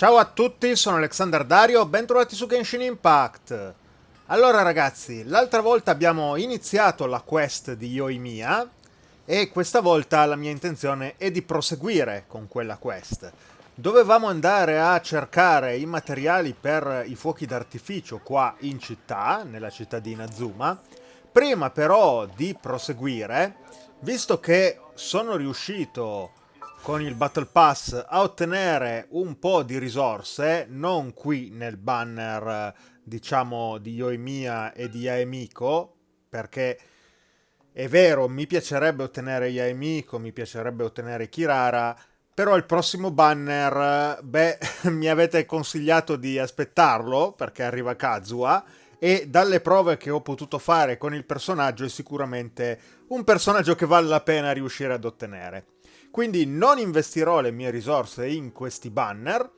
Ciao a tutti, sono alexanderdario, bentrovati su GENSHIN IMPACT. Allora ragazzi, l'altra volta abbiamo iniziato la quest di Yoimiya e questa volta la mia intenzione è di proseguire con quella quest. Dovevamo andare a cercare i materiali per i fuochi d'artificio qua in città, nella città di Inazuma. Prima però di proseguire, visto che sono riuscito con il Battle Pass a ottenere un po' di risorse, non qui nel banner, diciamo, di Yoimiya e di Yaemiko, perché è vero, mi piacerebbe ottenere Yaemiko, mi piacerebbe ottenere Kirara, però il prossimo banner, beh, mi avete consigliato di aspettarlo, perché arriva Kazuha, e dalle prove che ho potuto fare con il personaggio è sicuramente un personaggio che vale la pena riuscire ad ottenere. Quindi non investirò le mie risorse in questi banner,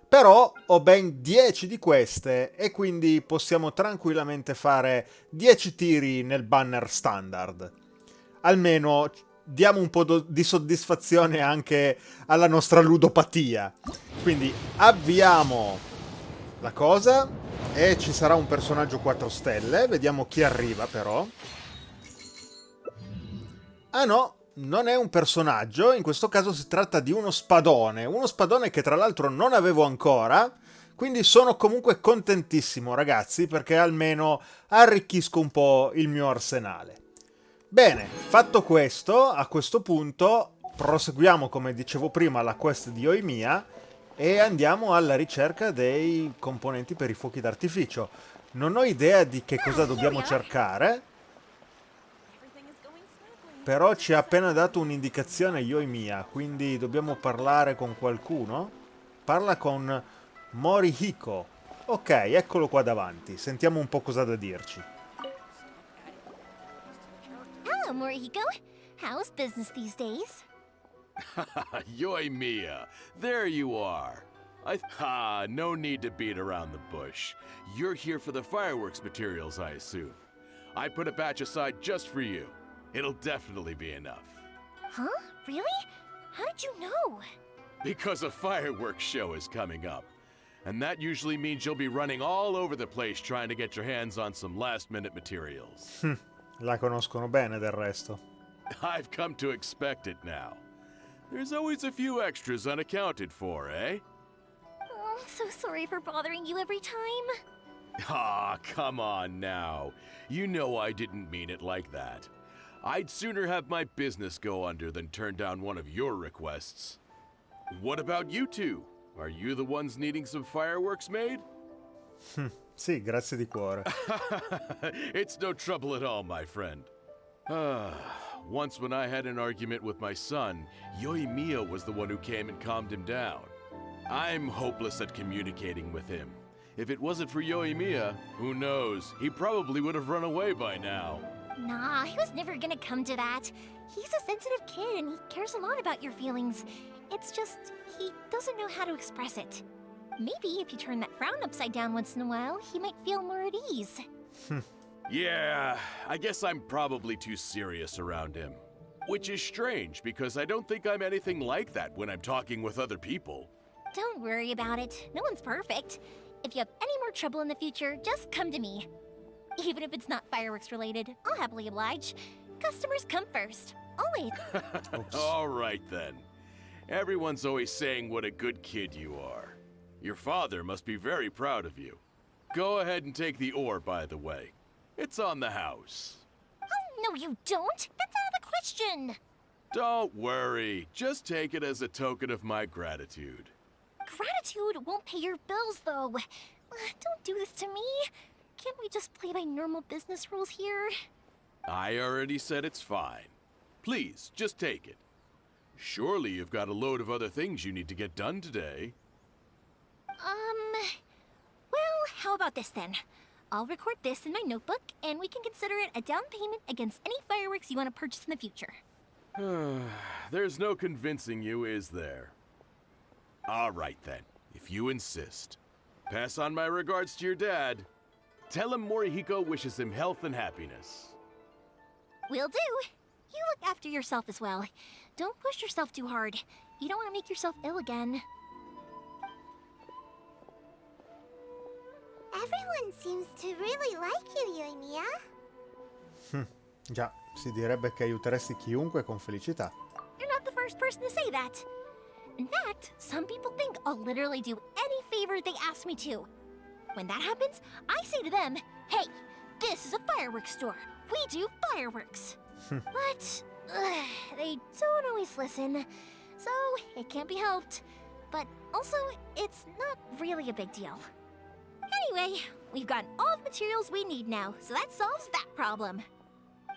però ho ben 10 di queste e quindi possiamo tranquillamente fare 10 tiri nel banner standard. Almeno diamo un po' di soddisfazione anche alla nostra ludopatia. Quindi avviamo la cosa e ci sarà un personaggio 4 stelle, vediamo chi arriva però. Ah no, non è un personaggio, in questo caso si tratta di uno spadone che tra l'altro non avevo ancora, quindi sono comunque contentissimo ragazzi perché almeno arricchisco un po' il mio arsenale. Bene, fatto questo, a questo punto proseguiamo come dicevo prima la quest di Yoimiya e andiamo alla ricerca dei componenti per i fuochi d'artificio. Non ho idea di che cosa dobbiamo cercare, però ci ha appena dato un'indicazione Yoimiya, quindi dobbiamo parlare con qualcuno? Parla con Morihiko. Ok, eccolo qua davanti. Sentiamo un po' cosa ha da dirci. Hello, Morihiko. How's business these days? Yoimiya, there you are. No need to beat around the bush. You're here for the fireworks materials, I assume. I put a batch aside just for you. It'll definitely be enough. Huh? Really? How did you know? Because a fireworks show is coming up. And that usually means you'll be running all over the place trying to get your hands on some last-minute materials. La conoscono bene del resto. I've come to expect it now. There's always a few extras unaccounted for, eh? Oh, I'm so sorry for bothering you every time. Ah, come on now. You know I didn't mean it like that. I'd sooner have my business go under than turn down one of your requests. What about you two? Are you the ones needing some fireworks made? Sì, grazie di cuore. It's no trouble at all, my friend. Once when I had an argument with my son, Yoimiya was the one who came and calmed him down. I'm hopeless at communicating with him. If it wasn't for Yoimiya, who knows, he probably would have run away by now. Nah, he was never gonna come to that. He's a sensitive kid and he cares a lot about your feelings. It's just, he doesn't know how to express it. Maybe if you turn that frown upside down once in a while, he might feel more at ease. Yeah, I guess I'm probably too serious around him. Which is strange, because I don't think I'm anything like that when I'm talking with other people. Don't worry about it. No one's perfect. If you have any more trouble in the future, just come to me. Even if it's not fireworks related, I'll happily oblige. Customers come first. Always. All right then. Everyone's always saying what a good kid you are. Your father must be very proud of you. Go ahead and take the ore, by the way. It's on the house. Oh, no you don't. That's out of the question. Don't worry. Just take it as a token of my gratitude. Gratitude won't pay your bills, though. Don't do this to me. Can't we just play by normal business rules here? I already said it's fine. Please, just take it. Surely you've got a load of other things you need to get done today. Well, how about this then? I'll record this in my notebook, and we can consider it a down payment against any fireworks you want to purchase in the future. There's no convincing you, is there? All right then, if you insist. Pass on my regards to your dad. Tell him Morihiko wishes him health and happiness. Will do. You look after yourself as well. Don't push yourself too hard. You don't want to make yourself ill again. Everyone seems to really like you, Yoimiya. Già, si direbbe che aiuteresti chiunque con felicità. You're not the first person to say that. In fact, some people think I'll literally do any favor they ask me to. When that happens, I say to them, hey, this is a fireworks store. We do fireworks. But they don't always listen, so it can't be helped. But also, it's not really a big deal. Anyway, we've got all the materials we need now, so that solves that problem.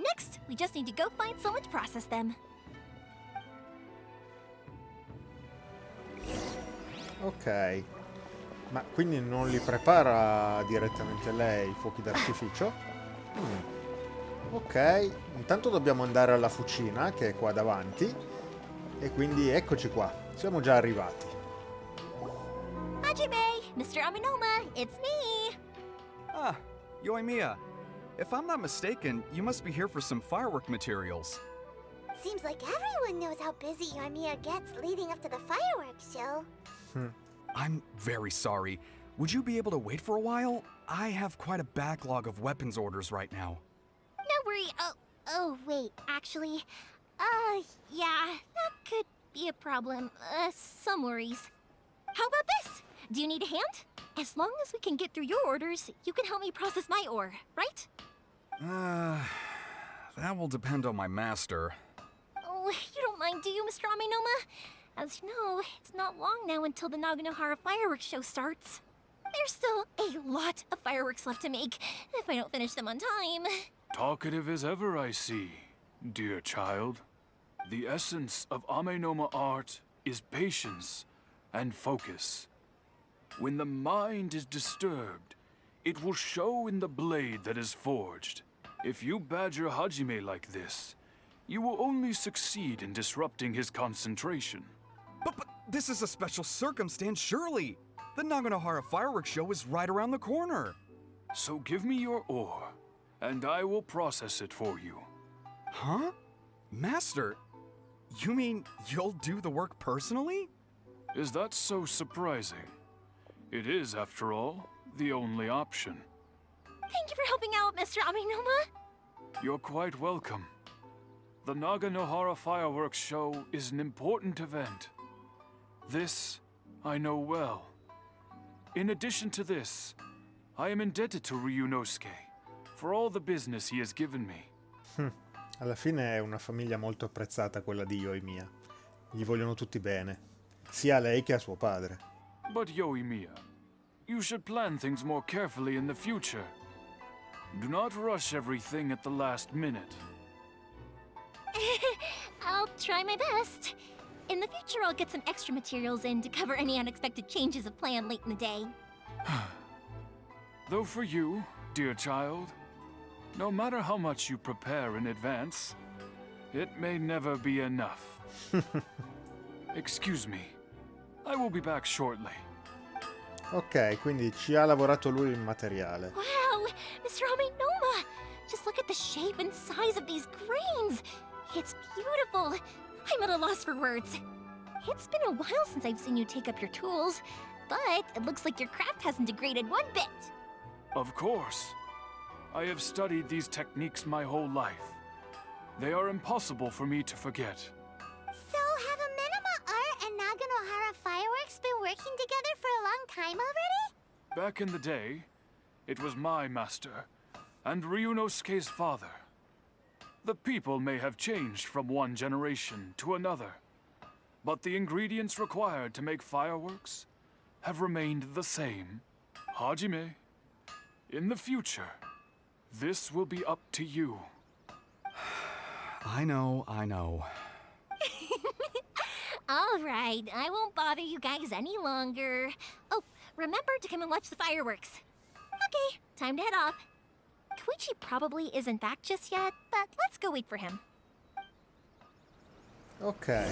Next, we just need to go find someone to process them. Ok. Ma quindi non li prepara direttamente lei i fuochi d'artificio? Ok, intanto dobbiamo andare alla fucina che è qua davanti. E quindi eccoci qua, siamo già arrivati. Hajime, Mr. Aminoma, it's me! Ah, Yoimiya. If I'm not mistaken, you must be here for some firework materials. Seems like everyone knows how busy Yoimiya gets leading up to the fireworks show. I'm very sorry. Would you be able to wait for a while? I have quite a backlog of weapons orders right now. No worry, oh, wait, actually, yeah, that could be a problem. Some worries. How about this? Do you need a hand? As long as we can get through your orders, you can help me process my ore, right? That will depend on my master. Oh, you don't mind, do you, Mr. Aminoma? As you know, it's not long now until the Naganohara fireworks show starts. There's still a lot of fireworks left to make, if I don't finish them on time. Talkative as ever, I see, dear child. The essence of Amenoma art is patience and focus. When the mind is disturbed, it will show in the blade that is forged. If you badger Hajime like this, you will only succeed in disrupting his concentration. But this is a special circumstance, surely. The Naganohara fireworks show is right around the corner. So give me your ore, and I will process it for you. Huh? Master, you mean you'll do the work personally? Is that so surprising? It is, after all, the only option. Thank you for helping out, Mr. Aminoma. You're quite welcome. The Naganohara fireworks show is an important event. This I know well. In addition to this, I am indebted to Ryunosuke for all the business he has given me. Alla fine è una famiglia molto apprezzata quella di Yoimiya. Gli vogliono tutti bene, sia a lei che a suo padre. But Yoimiya, you should plan things more carefully in the future. Do not rush everything at the last minute. I'll try my best. In the future, I'll get some extra materials in to cover any unexpected changes of plan late in the day. Though for you, dear child, no matter how much you prepare in advance, it may never be enough. Excuse me. I will be back shortly. Ok, quindi ci ha lavorato lui il materiale. Wow, Mr. Aminoma! Just look at the shape and size of these grains! It's beautiful! I'm at a loss for words. It's been a while since I've seen you take up your tools, but it looks like your craft hasn't degraded one bit. Of course. I have studied these techniques my whole life. They are impossible for me to forget. So have Amenoma Art and Naganohara Fireworks been working together for a long time already? Back in the day, it was my master and Ryunosuke's father. The people may have changed from one generation to another, but the ingredients required to make fireworks have remained the same. Hajime, in the future, this will be up to you. I know. All right, I won't bother you guys any longer. Oh, remember to come and watch the fireworks. Okay, time to head off. Koichi probably isn't back just yet, but let's go wait for him. Ok,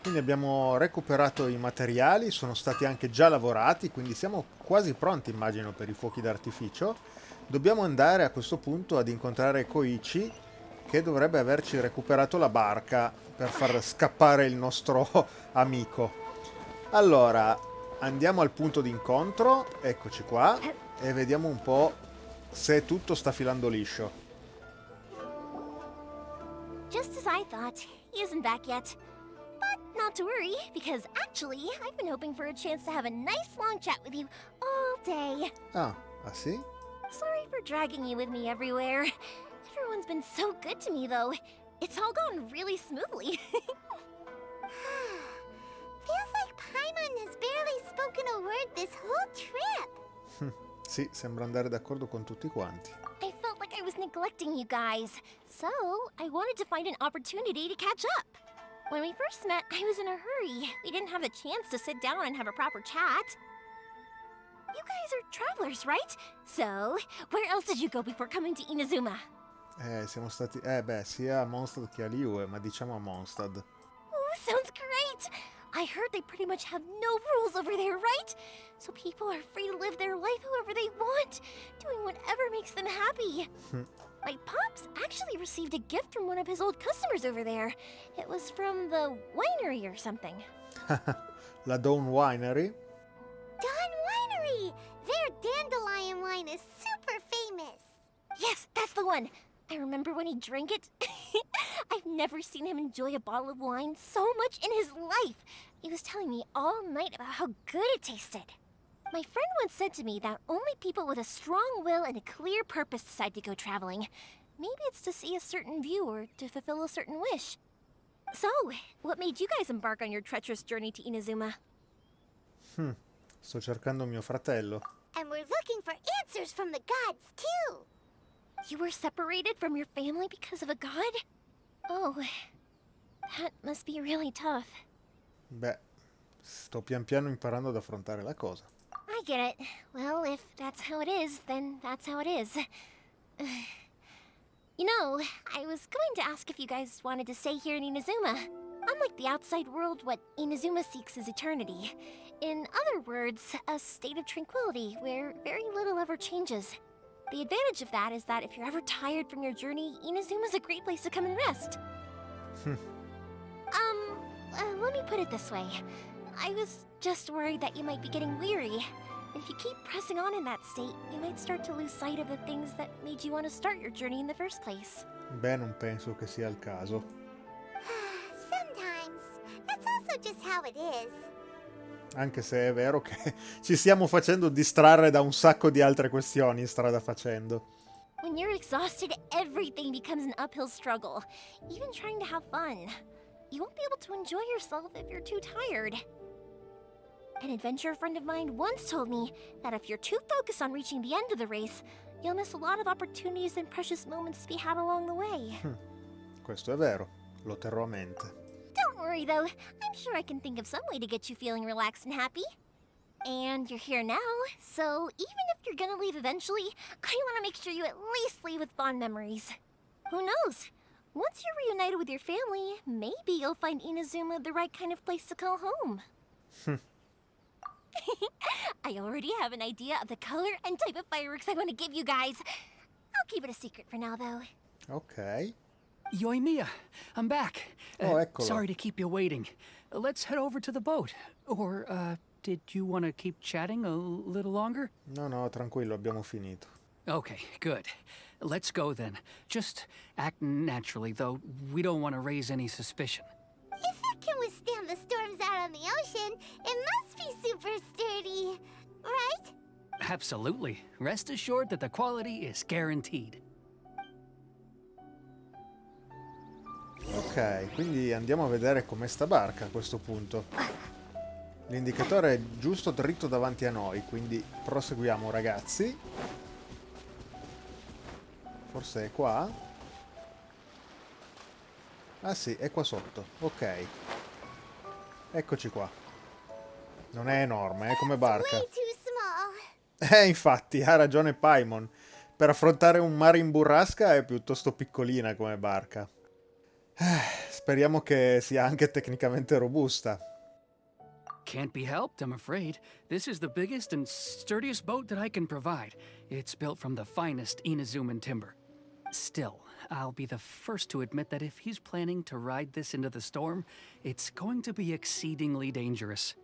quindi abbiamo recuperato i materiali, sono stati anche già lavorati, quindi siamo quasi pronti, immagino, per i fuochi d'artificio. Dobbiamo andare a questo punto ad incontrare Koichi, che dovrebbe averci recuperato la barca per far scappare il nostro amico. Allora, andiamo al punto d'incontro, eccoci qua. e vediamo un po' se tutto sta filando liscio. Just as I thought, he isn't back yet. But not to worry, because actually, I've been hoping for a chance to have a nice long chat with you all day. Ah sì? Sorry for dragging you with me everywhere. Everyone's been so good to me, though. It's all gone really smoothly. Feels like Paimon has barely spoken a word this whole trip. Sì, sembra andare d'accordo con tutti quanti. I felt like I was neglecting you guys, so I wanted to find an opportunity to catch up. When we first met, I was in a hurry. We didn't have the chance to sit down and have a proper chat. You guys are travelers, right? So, where else did you go before coming to Inazuma? Siamo stati... sia a Mondstadt che a Liyue, ma diciamo a Mondstadt. Oh, sounds great! I heard they pretty much have no rules over there, right? So people are free to live their life however they want, doing whatever makes them happy. My pops actually received a gift from one of his old customers over there. It was from the winery or something. La Dawn Winery? Dawn Winery! Their dandelion wine is super famous. Yes, that's the one. I remember when he drank it. I've never seen him enjoy a bottle of wine so much in his life. He was telling me all night about how good it tasted. My friend once said to me that only people with a strong will and a clear purpose decide to go traveling. Maybe it's to see a certain view or to fulfill a certain wish. So, what made you guys embark on your treacherous journey to Inazuma? Sto cercando mio fratello. And we're looking for answers from the gods, too. You were separated from your family because of a god? Oh, that must be really tough. Beh, sto pian piano imparando ad affrontare la cosa. I get it. Well, if that's how it is, then that's how it is. You know, I was going to ask if you guys wanted to stay here in Inazuma. Unlike the outside world, what Inazuma seeks is eternity. In other words, a state of tranquility where very little ever changes. The advantage of that is that if you're ever tired from your journey, Inazuma's a great place to come and rest. Let me put it this way. I was just worried that you might be getting weary. And if you keep pressing on in that state, you might start to lose sight of the things that made you want to start your journey in the first place. Beh, non penso che sia il caso. Sometimes. That's also just how it is. Anche se è vero che ci stiamo facendo distrarre da un sacco di altre questioni strada facendo. When you're exhausted, everything becomes an uphill struggle. Even trying to have fun. You won't be able to enjoy yourself if you're too tired. An adventurer friend of mine once told me that if you're too focused on reaching the end of the race, you'll miss a lot of opportunities and precious moments to be had along the way. Questo è vero, lo terrò a mente. Don't worry though, I'm sure I can think of some way to get you feeling relaxed and happy. And you're here now, so even if you're gonna leave eventually, I want to make sure you at least leave with fond memories. Who knows? Once you're reunited with your family, maybe you'll find Inazuma the right kind of place to call home. I already have an idea of the color and type of fireworks I want to give you guys. I'll keep it a secret for now, though. Ok. Yoimiya, I'm back. Oh, eccolo. Sorry to keep you waiting. Let's head over to the boat. Or, did you want to keep chatting a little longer? No, tranquillo, abbiamo finito. Okay, good. Let's go then. Just act naturally, though. We don't want to raise any suspicion. If it can withstand the storms out on the ocean, it must be super sturdy, right? Absolutely. Rest assured that the quality is guaranteed. Ok, quindi andiamo a vedere com'è sta barca a questo punto. L'indicatore è giusto dritto davanti a noi, quindi proseguiamo, ragazzi. Forse è qua? Ah sì, è qua sotto. Ok. Eccoci qua. Non è enorme, è come barca. Way too small. Infatti, ha ragione Paimon. Per affrontare un mare in burrasca è piuttosto piccolina come barca. Speriamo che sia anche tecnicamente robusta. Can't be helped, I'm afraid. This is the biggest and sturdiest boat that I can provide. It's built from the finest Inazuman timber. Still, I'll be the first to admit that if he's planning to ride this into the storm, it's going to be exceedingly dangerous.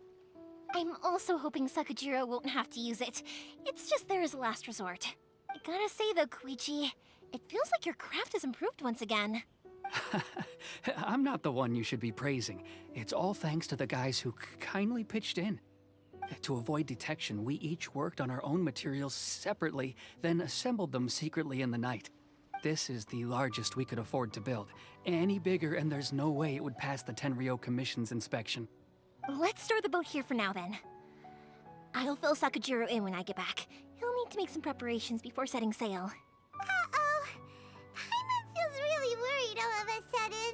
I'm also hoping Sakujirou won't have to use it. It's just there as a last resort. I gotta say though, Koichi, it feels like your craft has improved once again. I'm not the one you should be praising. It's all thanks to the guys who kindly pitched in. To avoid detection, we each worked on our own materials separately, then assembled them secretly in the night. This is the largest we could afford to build. Any bigger and there's no way it would pass the Tenryou Commission's inspection. Let's store the boat here for now then. I'll fill Sakujirou in when I get back. He'll need to make some preparations before setting sail. Uh-oh. Paimon feels really worried all of a sudden.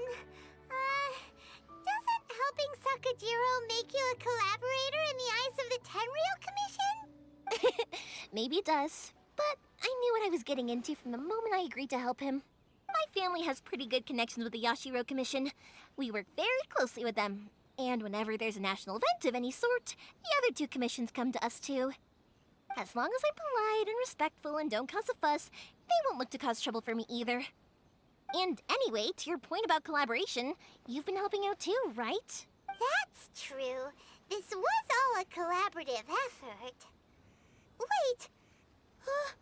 Doesn't helping Sakujirou make you a collaborator in the eyes of the Tenryou Commission? Maybe it does, but I knew what I was getting into from the moment I agreed to help him. My family has pretty good connections with the Yashiro Commission. We work very closely with them. And whenever there's a national event of any sort, the other two commissions come to us too. As long as I'm polite and respectful and don't cause a fuss, they won't look to cause trouble for me either. And anyway, to your point about collaboration, you've been helping out too, right? That's true. This was all a collaborative effort. Wait. Oh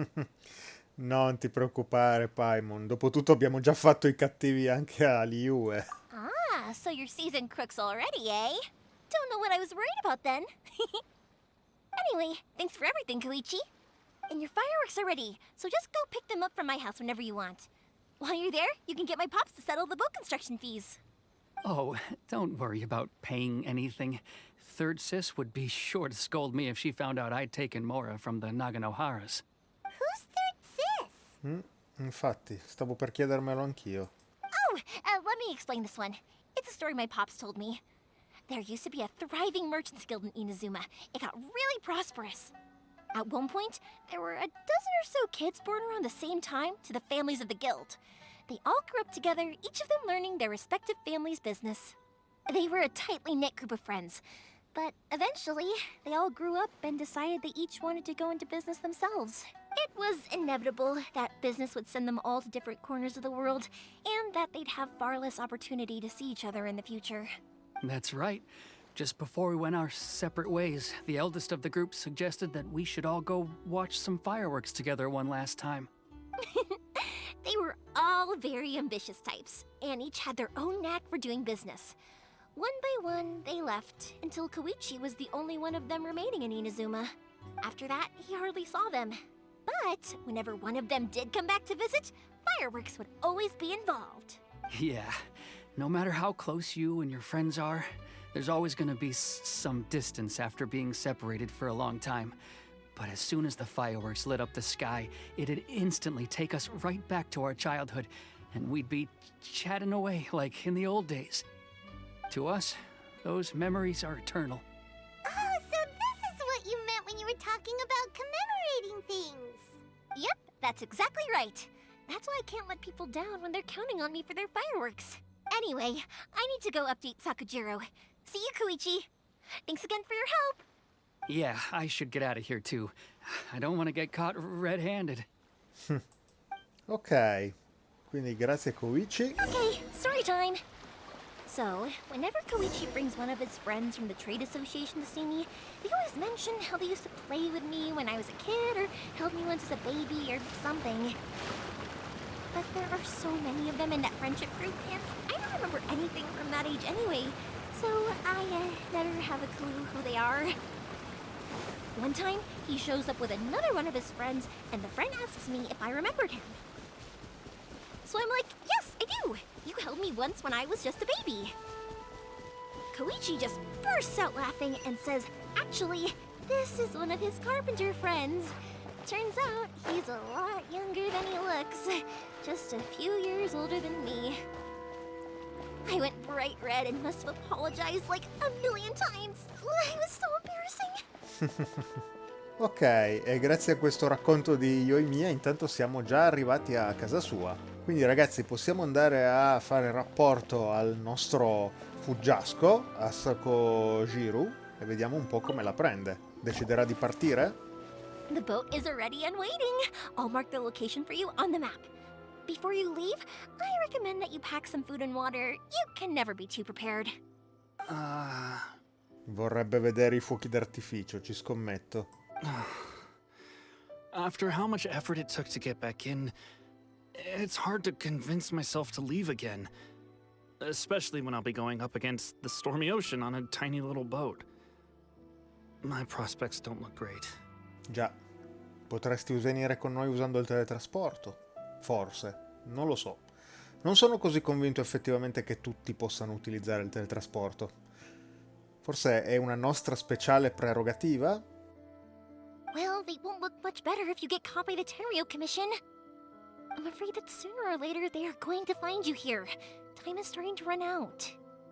no! Non ti preoccupare, Paimon. Dopotutto abbiamo già fatto i cattivi anche a Liyue. Ah, so you're seasoned crooks already, eh? Don't know what I was worried about then. Anyway, thanks for everything, Koichi. And your fireworks are ready, so just go pick them up from my house whenever you want. While you're there, you can get my pops to settle the boat construction fees. Oh, don't worry about paying anything. Third Sis would be sure to scold me if she found out I'd taken Mora from the Naganoharas. Who's Third Sis? Infatti, stavo per chiedermelo anch'io. Oh, let me explain this one. It's a story my pops told me. There used to be a thriving merchants guild in Inazuma. It got really prosperous. At one point, there were a dozen or so kids born around the same time to the families of the guild. They all grew up together, each of them learning their respective family's business. They were a tightly knit group of friends, but eventually, they all grew up and decided they each wanted to go into business themselves. It was inevitable that business would send them all to different corners of the world, and that they'd have far less opportunity to see each other in the future. That's right. Just before we went our separate ways, the eldest of the group suggested that we should all go watch some fireworks together one last time. They were all very ambitious types, and each had their own knack for doing business. One by one, they left, until Koichi was the only one of them remaining in Inazuma. After that, he hardly saw them. But whenever one of them did come back to visit, fireworks would always be involved. Yeah, no matter how close you and your friends are, there's always gonna be some distance after being separated for a long time. But as soon as the fireworks lit up the sky, it'd instantly take us right back to our childhood, and we'd be chatting away like in the old days. To us, those memories are eternal. Oh, so this is what you meant when you were talking about commemorating things. Yep, that's exactly right. That's why I can't let people down when they're counting on me for their fireworks. Anyway, I need to go update Sakujirou. See you, Koichi. Thanks again for your help. Yeah, I should get out of here too. I don't want to get caught red-handed. Ok, quindi grazie Koichi. Okay, story time. So, whenever Koichi brings one of his friends from the trade association to see me, they always mention how they used to play with me when I was a kid or held me once as a baby or something. But there are so many of them in that friendship group, and I don't remember anything from that age anyway, so I never have a clue who they are. One time, he shows up with another one of his friends, and the friend asks me if I remembered him. So I'm like, yes, I do! You held me once when I was just a baby. Koichi just bursts out laughing and says, actually, this is one of his carpenter friends. Turns out, he's a lot younger than he looks. Just a few years older than me. I went bright red and must have apologized like a million times. It was so embarrassing. Ok, e grazie a questo racconto di Yoimiya intanto siamo già arrivati a casa sua. Quindi ragazzi possiamo andare a fare rapporto al nostro fuggiasco, a Sakujirou, e vediamo un po' come la prende. Deciderà di partire? The boat is already and waiting. I'll mark the location for you on the map. Before you leave, I recommend that you pack some food and water. You can never be too prepared. Vorrebbe vedere i fuochi d'artificio, ci scommetto. After how much effort it took to get back in, it's hard to convince myself to leave again. Especially when I'll be going up against the stormy ocean on a tiny little boat. My prospects don't look great. Già, potresti venire con noi usando il teletrasporto? Forse, non lo so. Non sono così convinto effettivamente che tutti possano utilizzare il teletrasporto. Forse è una nostra speciale prerogativa? Well, they won't look much better if you get caught by the Tenryo Commission. I'm afraid that sooner or later they are going to find you here. Time is starting to run out.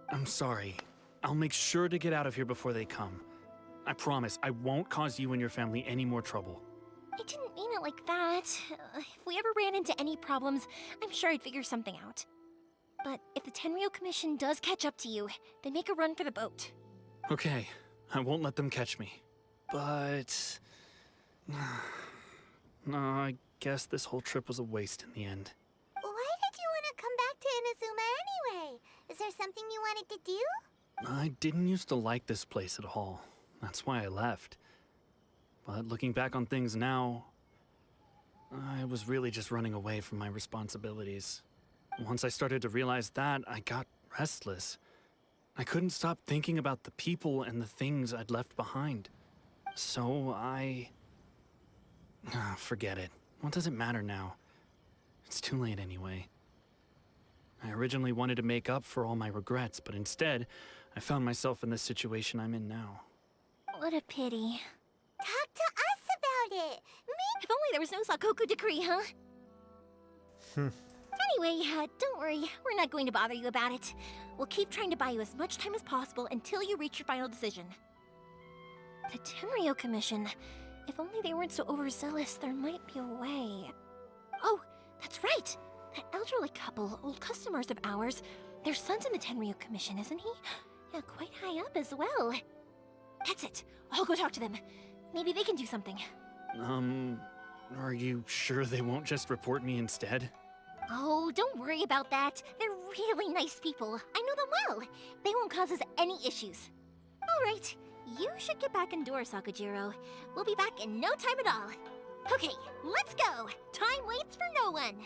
I'm sorry. I'll make sure to get out of here before they come. I promise I won't cause you and your family any more trouble. I didn't mean it like that. If we ever ran into any problems, I'm sure I'd figure something out. But if the Tenryo Commission does catch up to you, they make a run for the boat. Okay, I won't let them catch me. But... no, I guess this whole trip was a waste in the end. Why did you want to come back to Inazuma anyway? Is there something you wanted to do? I didn't used to like this place at all. That's why I left. But looking back on things now, I was really just running away from my responsibilities. Once I started to realize that, I got restless. I couldn't stop thinking about the people and the things I'd left behind. So forget it. What does it matter now? It's too late anyway. I originally wanted to make up for all my regrets, but instead, I found myself in the situation I'm in now. What a pity. Talk to us about it. If only there was no Sakoku decree, huh? Anyway, don't worry. We're not going to bother you about it. We'll keep trying to buy you as much time as possible until you reach your final decision. The Tenryo Commission. If only they weren't so overzealous, there might be a way. Oh, that's right! That elderly couple, old customers of ours, their son's in the Tenryo Commission, isn't he? Yeah, quite high up as well. That's it. I'll go talk to them. Maybe they can do something. Are you sure they won't just report me instead? Oh, don't worry about that. They're really nice people. I know them well. They won't cause us any issues. All right. You should get back indoors, Sakujirou. We'll be back in no time at all. Okay, let's go. Time waits for no one.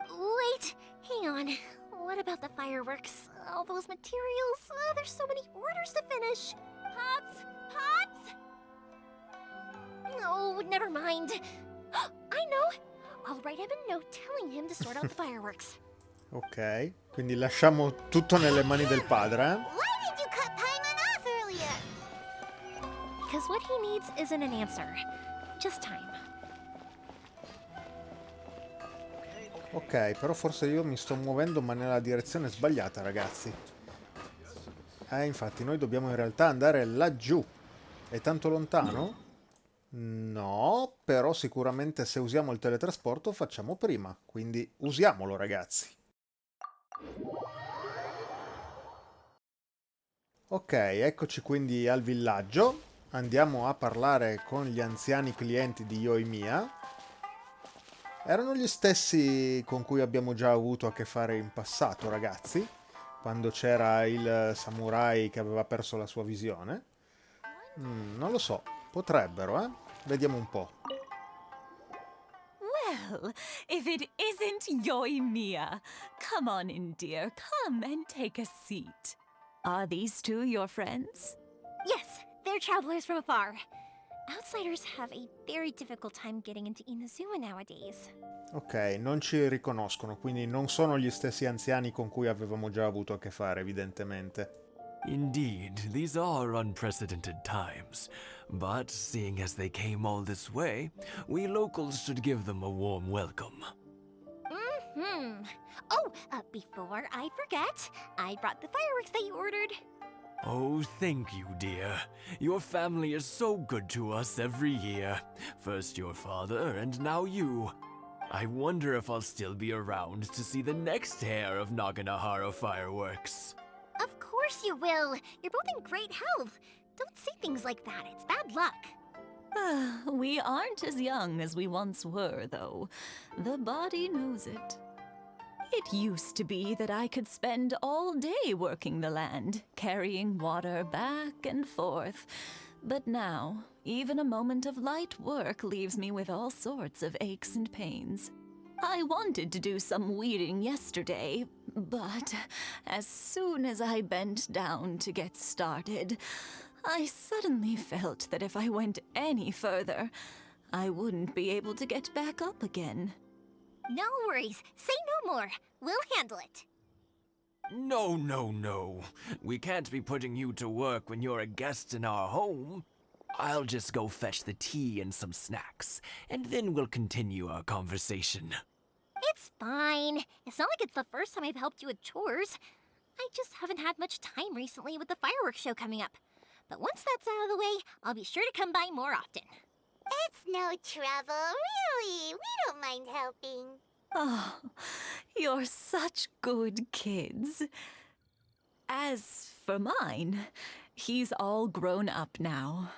Wait, hang on. What about the fireworks? All those materials? There's so many orders to finish. Pops! Pops! No, never mind. I know. I'll write him a note telling him to sort out the fireworks. Ok, quindi lasciamo tutto nelle mani del padre, eh? Why did you cut Paimon off earlier? Because what he needs isn't an answer, just time. Ok, però forse io mi sto muovendo ma nella direzione sbagliata, ragazzi. Infatti noi dobbiamo in realtà andare laggiù. È tanto lontano? No, però sicuramente se usiamo il teletrasporto facciamo prima, quindi usiamolo, ragazzi. Ok, eccoci quindi al villaggio. Andiamo a parlare con gli anziani clienti di Yoimiya. Erano gli stessi con cui abbiamo già avuto a che fare in passato, ragazzi, quando c'era il samurai che aveva perso la sua visione. Non lo so, potrebbero, eh? Vediamo un po'. Well, if it isn't Yoimiya. Come on in, dear. Come and take a seat. Are these two your friends? Yes, they're travelers from afar. Outsiders have a very difficult time getting into Inazuma nowadays. Ok, non ci riconoscono, quindi non sono gli stessi anziani con cui avevamo già avuto a che fare, evidentemente. Indeed, these are unprecedented times. But seeing as they came all this way, we locals should give them a warm welcome. Oh, before I forget, I brought the fireworks that you ordered. Oh, thank you, dear. Your family is so good to us every year. First your father, and now you. I wonder if I'll still be around to see the next hair of Naganohara fireworks. Of course you will. You're both in great health. Don't say things like that. It's bad luck. We aren't as young as we once were, though. The body knows it. It used to be that I could spend all day working the land, carrying water back and forth. But now, even a moment of light work leaves me with all sorts of aches and pains. I wanted to do some weeding yesterday, but as soon as I bent down to get started, I suddenly felt that if I went any further, I wouldn't be able to get back up again. No worries. Say no more. We'll handle it. No, no, no. We can't be putting you to work when you're a guest in our home. I'll just go fetch the tea and some snacks, and then we'll continue our conversation. It's fine. It's not like it's the first time I've helped you with chores. I just haven't had much time recently with the fireworks show coming up. But once that's out of the way, I'll be sure to come by more often. It's no trouble, really. We don't mind helping. Oh, you're such good kids. As for mine, he's all grown up now.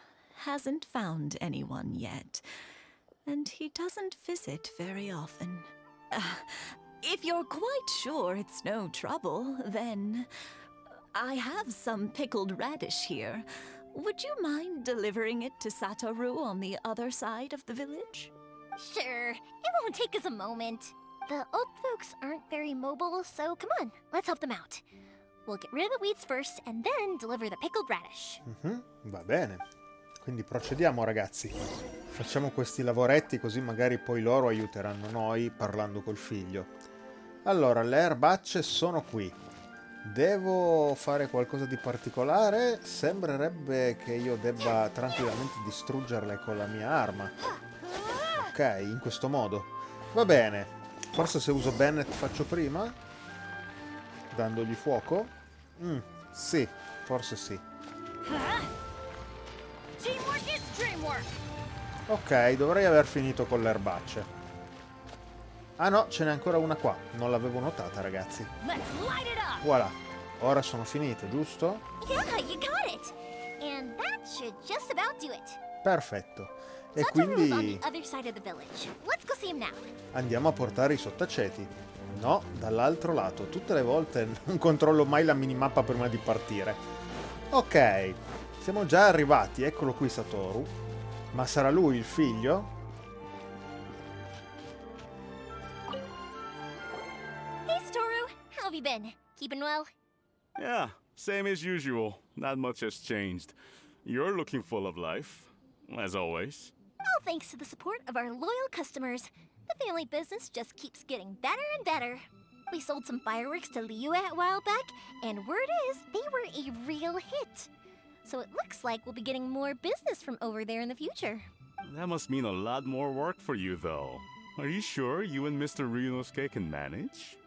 Hasn't found anyone yet. And he doesn't visit very often. If you're quite sure it's no trouble, then I have some pickled radish here. Would you mind delivering it to Satoru on the other side of the village? Sure. It won't take us a moment. The old folks aren't very mobile, so come on, let's help them out. We'll get rid of the weeds first and then deliver the pickled radish. Va bene. Quindi procediamo, ragazzi. Facciamo questi lavoretti così magari poi loro aiuteranno noi parlando col figlio. Allora, le erbacce sono qui. Devo fare qualcosa di particolare? Sembrerebbe che io debba tranquillamente distruggerle con la mia arma. Ok, in questo modo. Va bene. Forse se uso Bennett faccio prima? Dandogli fuoco? Sì, forse sì. Ok, dovrei aver finito con le erbacce. Ah no, ce n'è ancora una qua. Non l'avevo notata, ragazzi. Voilà. Ora sono finite, giusto? Yeah, you got it. And that should just about do it. Perfetto. E Satoru's on quindi the other side of the village. Let's go see him now. andiamo a portare i sottaceti. No, dall'altro lato. Tutte le volte non controllo mai la minimappa prima di partire. Ok, siamo già arrivati. Eccolo qui Satoru. Ma sarà lui il figlio? Hey, Satoru. How have you been? Keeping well? Yeah, same as usual. Not much has changed. You're looking full of life, as always. All thanks to the support of our loyal customers. The family business just keeps getting better and better. We sold some fireworks to Liu a while back, and word is they were a real hit. So it looks like we'll be getting more business from over there in the future. That must mean a lot more work for you, though. Are you sure you and Mr. Ryunosuke can manage?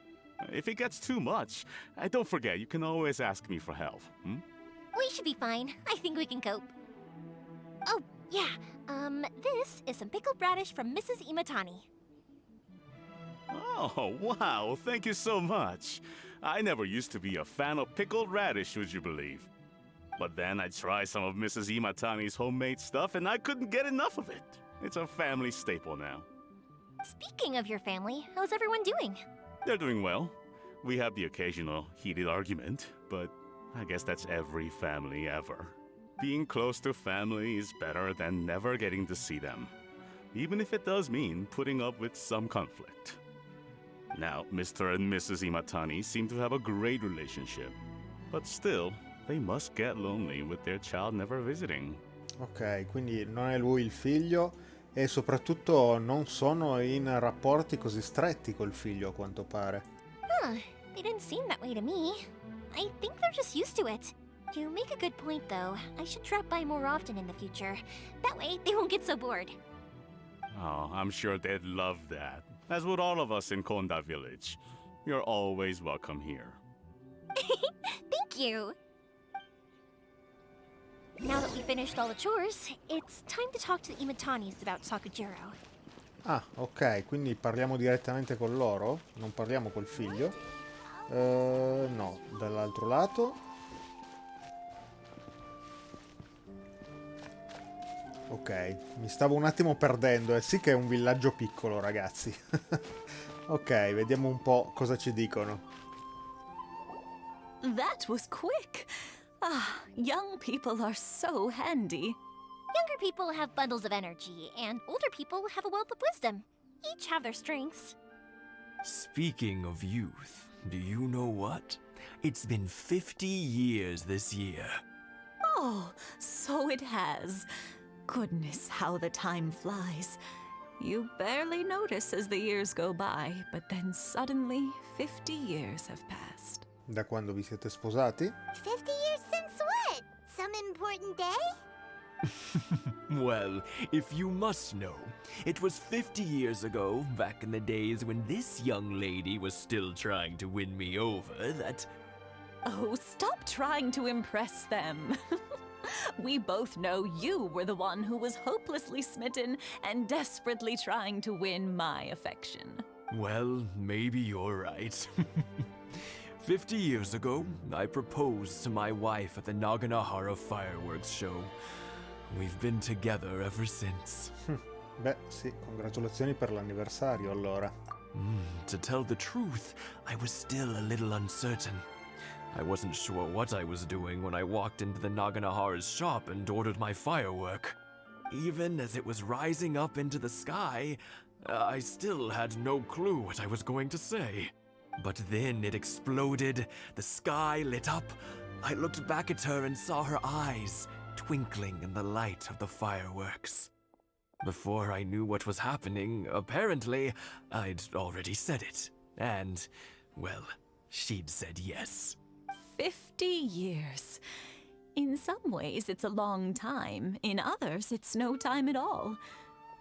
If it gets too much, don't forget, you can always ask me for help, We should be fine. I think we can cope. Oh, yeah. This is some pickled radish from Mrs. Imatani. Oh, wow, thank you so much. I never used to be a fan of pickled radish, would you believe? But then I tried some of Mrs. Imatani's homemade stuff and I couldn't get enough of it. It's a family staple now. Speaking of your family, how's everyone doing? They're doing well. We have the occasional heated argument, but I guess that's every family ever. Being close to family is better than never getting to see them, even if it does mean putting up with some conflict. Now, Mr. and Mrs. Imatani seem to have a great relationship, but still, they must get lonely with their child never visiting. Ok, quindi non è lui il figlio e soprattutto non sono in rapporti così stretti col figlio a quanto pare. Huh, they didn't seem that way to me. I think they're just used to it. You make a good point, though. I should drop by more often in the future. That way, they won't get so bored. Oh, I'm sure they'd love that, as would all of us in Konda Village. You're always welcome here. Thank you! Now that we finished all the chores, it's time to talk to the Imatanis about Sakujirou. Ah, ok, quindi parliamo direttamente con loro? Non parliamo col figlio? No, dall'altro lato. Ok, mi stavo un attimo perdendo. Sì che è un villaggio piccolo, ragazzi. Ok, vediamo un po' cosa ci dicono. That was quick. Ah, young people are so handy. Younger people have bundles of energy, and older people have a wealth of wisdom. Each have their strengths. Speaking of youth, do you know what? It's been 50 years this year. Oh, so it has. Goodness, how the time flies. You barely notice as the years go by, but then suddenly 50 years have passed. Da quando vi siete sposati? 50 years since what? Some important day? Well, if you must know, it was 50 years ago, back in the days when this young lady was still trying to win me over, that... Oh, stop trying to impress them. We both know you were the one who was hopelessly smitten and desperately trying to win my affection. Well, maybe you're right. 50 years ago, I proposed to my wife at the Naganahara fireworks show. We've been together ever since. Beh, sì, congratulazioni per l'anniversario allora. To tell the truth, I was still a little uncertain. I wasn't sure what I was doing when I walked into the Naganahara's shop and ordered my firework. Even as it was rising up into the sky, I still had no clue what I was going to say. But then it exploded, the sky lit up. I looked back at her and saw her eyes twinkling in the light of the fireworks. Before I knew what was happening, apparently, I'd already said it. And, well, she'd said yes. 50 years. In some ways, it's a long time. In others, it's no time at all.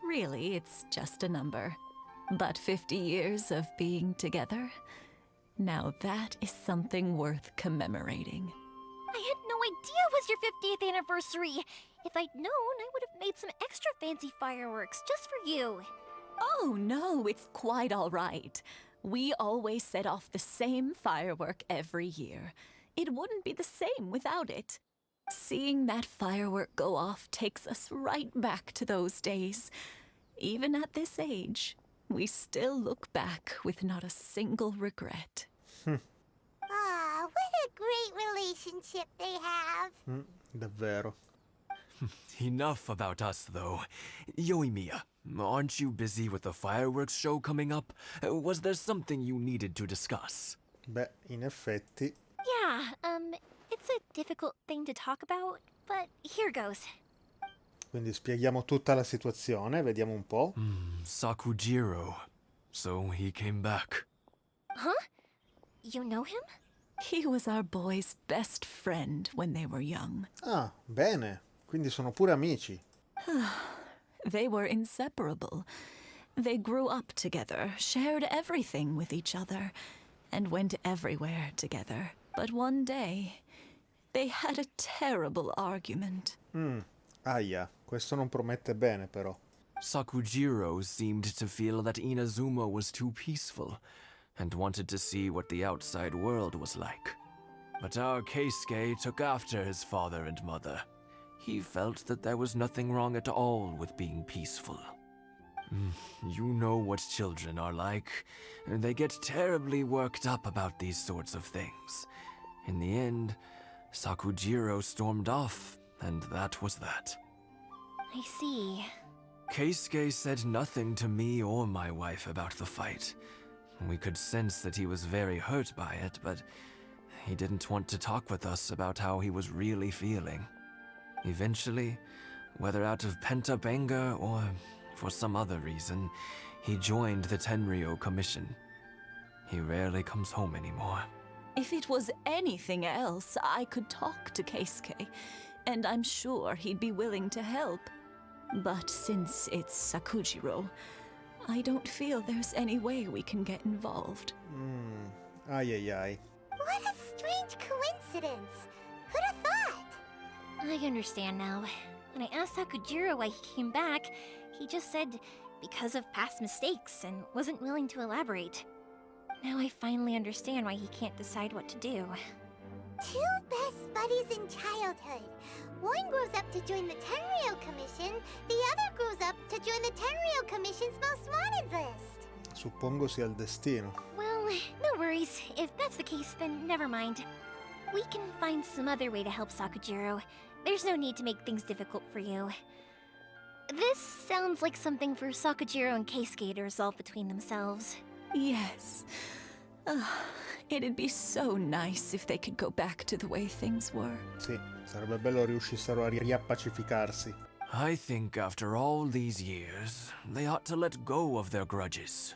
Really, it's just a number. But 50 years of being together? Now that is something worth commemorating. I had no idea it was your 50th anniversary. If I'd known, I would have made some extra fancy fireworks just for you. Oh no, it's quite all right. We always set off the same firework every year. It wouldn't be the same without it. Seeing that firework go off takes us right back to those days. Even at this age, we still look back with not a single regret. Aw, what a great relationship they have. Davvero. Enough about us, though. Yoimiya, aren't you busy with the fireworks show coming up? Was there something you needed to discuss? Beh, in effetti. Yeah, it's a difficult thing to talk about, but here goes. Quindi spieghiamo tutta la situazione, vediamo un po'. Sakujirou. So he came back. Huh? You know him? He was our boy's best friend when they were young. Ah, bene. Quindi sono pure amici. They were inseparable. They grew up together, shared everything with each other, and went everywhere together. But one day, they had a terrible argument. Aia, questo non promette bene però. Sakujirou seemed to feel that Inazuma was too peaceful, and wanted to see what the outside world was like. But our Keisuke took after his father and mother. He felt that there was nothing wrong at all with being peaceful. You know what children are like. They get terribly worked up about these sorts of things. In the end, Sakujirou stormed off, and that was that. I see. Keisuke said nothing to me or my wife about the fight. We could sense that he was very hurt by it, but he didn't want to talk with us about how he was really feeling. Eventually, whether out of pent-up anger or for some other reason, he joined the Tenryou Commission. He rarely comes home anymore. If it was anything else, I could talk to Keisuke, and I'm sure he'd be willing to help. But since it's Sakujirou, I don't feel there's any way we can get involved. Ai ai ai. What a strange coincidence. Who'd have thought? I understand now. When I asked Sakujirou why he came back, he just said because of past mistakes and wasn't willing to elaborate. Now I finally understand why he can't decide what to do. Two best buddies in childhood. One grows up to join the Tenryou Commission, the other grows up to join the Tenryou Commission's most wanted list. Suppongo sia il destino. Well, no worries. If that's the case, then never mind. We can find some other way to help Sakujirou. There's no need to make things difficult for you. This sounds like something for Sakujirou and Keisuke to resolve between themselves. Yes. It'd be so nice if they could go back to the way things were. Sì, sarebbe bello riuscissero a riappacificarsi. I think after all these years, they ought to let go of their grudges.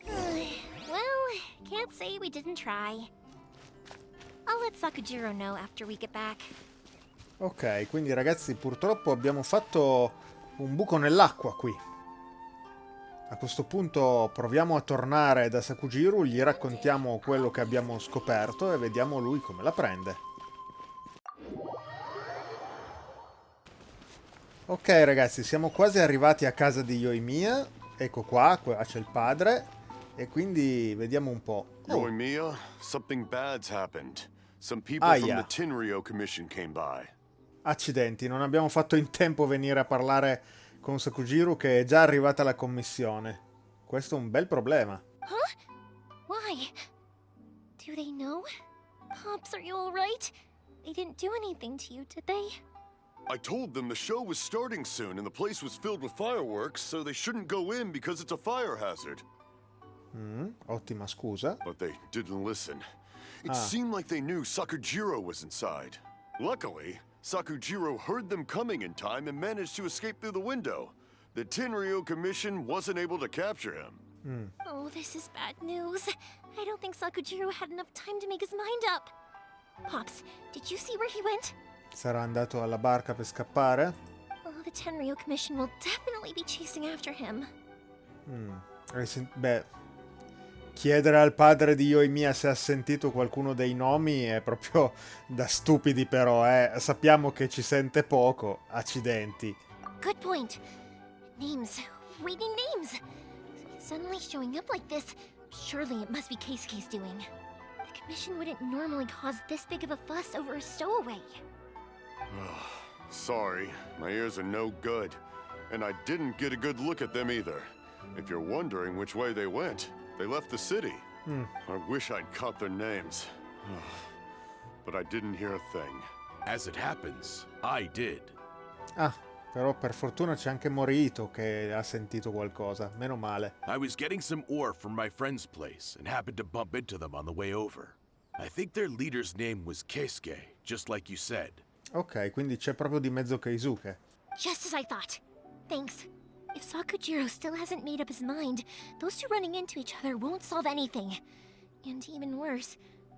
Well, can't say we didn't try. I'll let Sakujirou know after we get back. Ok, quindi ragazzi, purtroppo abbiamo fatto un buco nell'acqua qui. A questo punto proviamo a tornare da Sakujirou, gli raccontiamo quello che abbiamo scoperto e vediamo lui come la prende. Ok ragazzi, siamo quasi arrivati a casa di Yoimiya. Ecco qua c'è il padre. E quindi vediamo un po'. Yoimiya, something bad's happened. Some people from the Tenryou Commission came by. Accidenti, non abbiamo fatto in tempo a venire a parlare con Sakujirou che è già arrivata la commissione. Questo è un bel problema. Huh? Why? Do they know? Pops, are you alright? They didn't do anything to you, did they? I told them the show was starting soon and the place was filled with fireworks, so they shouldn't go in because it's a fire hazard. Ottima scusa. But they didn't listen. It seemed like they knew Sakujirou was inside. Luckily, Sakujirou heard them coming in time and managed to escape through the window. The Tenryou Commission wasn't able to capture him. Oh, this is bad news. I don't think Sakujirou had enough time to make his mind up. Pops, did you see where he went? Sarà andato alla barca per scappare? Oh, the Tenryou Commission will definitely be chasing after him. Beh, chiedere al padre di Yoimiya se ha sentito qualcuno dei nomi è proprio da stupidi però, Sappiamo che ci sente poco, accidenti. Good point. Names. Reading names. Suddenly showing up like this, surely it must be Keisuke's doing. The commission wouldn't normally cause this big of a fuss over a stowaway. Sorry, my ears are no good. And I didn't get a good look at them either. If you're wondering which way they went, they left the city. I wish I'd caught their names. But I didn't hear a thing. As it happens, I did. Però per fortuna c'è anche Morito che ha sentito qualcosa, meno male. I was getting some ore from my friend's place and happened to bump into them on the way over. I think their leader's name was Keisuke, just like you said. Ok, quindi c'è proprio di mezzo Keisuke. Just as I thought. Thanks. If Sakujirou still hasn't made up his mind, those two running into each other won't solve anything. And even worse,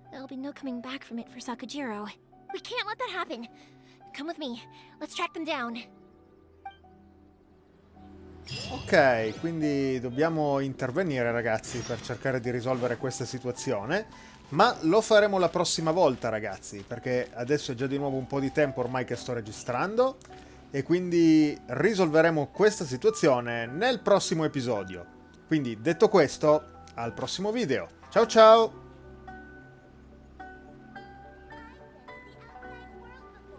there'll be no coming back from it for Sakujirou. We can't let that happen. Come with me. Let's track them down. Ok, quindi dobbiamo intervenire ragazzi per cercare di risolvere questa situazione, ma lo faremo la prossima volta ragazzi, perché adesso è già di nuovo un po' di tempo ormai che sto registrando e quindi risolveremo questa situazione nel prossimo episodio. Quindi detto questo, al prossimo video. Ciao ciao!